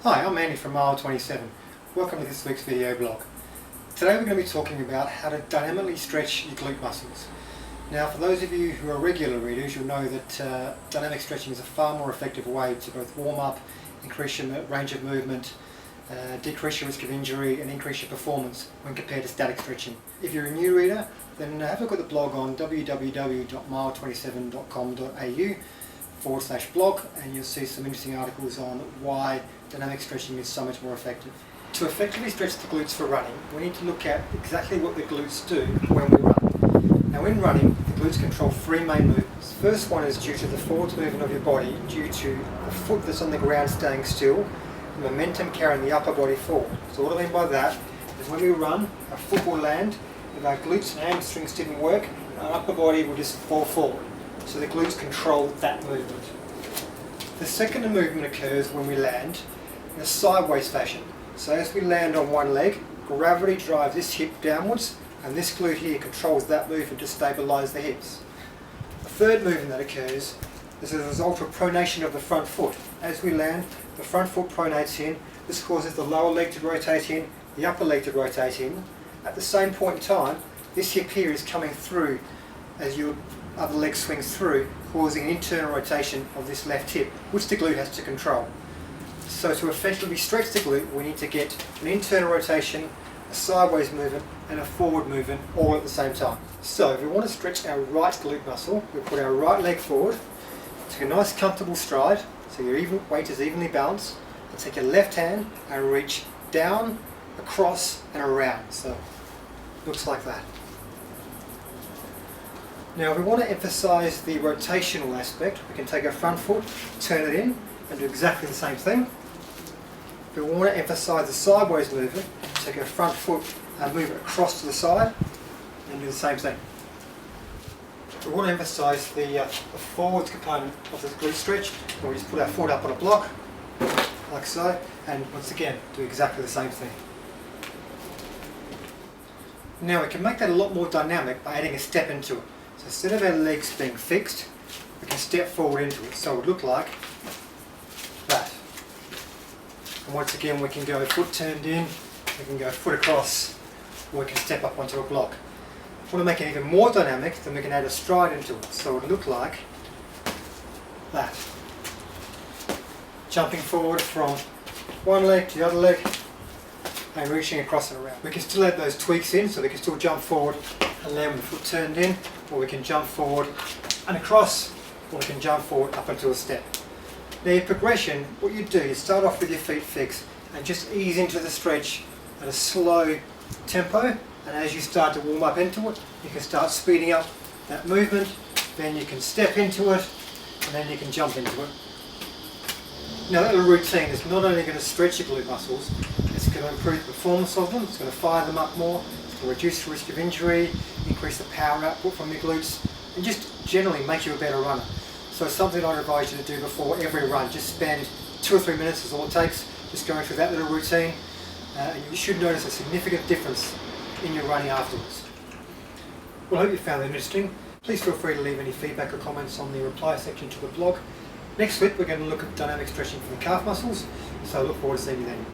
Hi, I'm Andy from Mile27. Welcome to this week's video blog. Today we're going to be talking about how to dynamically stretch your glute muscles. Now, for those of you who are regular readers, you'll know that dynamic stretching is a far more effective way to both warm up, increase your range of movement, decrease your risk of injury and increase your performance when compared to static stretching. If you're a new reader, then have a look at the blog on www.mile27.com.au/blog, and you'll see some interesting articles on why dynamic stretching is so much more effective. To effectively stretch the glutes for running, we need to look at exactly what the glutes do when we run. Now, in running, the glutes control three main movements. The first one is due to the forward movement of your body due to the foot that's on the ground staying still, the momentum carrying the upper body forward. So what I mean by that is when we run, our foot will land, if our glutes and hamstrings didn't work, our upper body will just fall forward. So the glutes control that movement. The second movement occurs when we land in a sideways fashion. So as we land on one leg, gravity drives this hip downwards, and this glute here controls that movement to stabilise the hips. The third movement that occurs is as a result of pronation of the front foot. As we land, the front foot pronates in. This causes the lower leg to rotate in, the upper leg to rotate in. At the same point in time, this hip here is coming through as your other leg swings through, causing an internal rotation of this left hip, which the glute has to control. So to effectively stretch the glute, we need to get an internal rotation, a sideways movement and a forward movement all at the same time. So if we want to stretch our right glute muscle, we put our right leg forward, take a nice comfortable stride, so your weight is evenly balanced, and take your left hand and reach down, across and around. So it looks like that. Now if we want to emphasise the rotational aspect, we can take our front foot, turn it in and do exactly the same thing. If we want to emphasise the sideways movement, take our front foot and move it across to the side and do the same thing. If we want to emphasise the forwards component of the glute stretch, we just put our foot up on a block, like so, and once again do exactly the same thing. Now we can make that a lot more dynamic by adding a step into it. So instead of our legs being fixed, we can step forward into it. So it would look like that. And once again we can go foot turned in, we can go foot across, or we can step up onto a block. If we want to make it even more dynamic, then we can add a stride into it. So it would look like that. Jumping forward from one leg to the other leg and reaching across and around. We can still add those tweaks in, so we can still jump forward and land with the foot turned in, or we can jump forward and across, or we can jump forward up into a step. Now your progression, what you do is start off with your feet fixed and just ease into the stretch at a slow tempo, and as you start to warm up into it, you can start speeding up that movement, then you can step into it, and then you can jump into it. Now that little routine is not only going to stretch your glute muscles, it's going to improve the performance of them, it's going to fire them up more, it's going to reduce the risk of injury, increase the power output from your glutes, and just generally make you a better runner. So it's something I'd advise you to do before every run. Just spend 2 or 3 minutes is all it takes, just going through that little routine, and you should notice a significant difference in your running afterwards. Well, I hope you found that interesting. Please feel free to leave any feedback or comments on the reply section to the blog. Next week we're going to look at dynamic stretching for the calf muscles, so I look forward to seeing you then.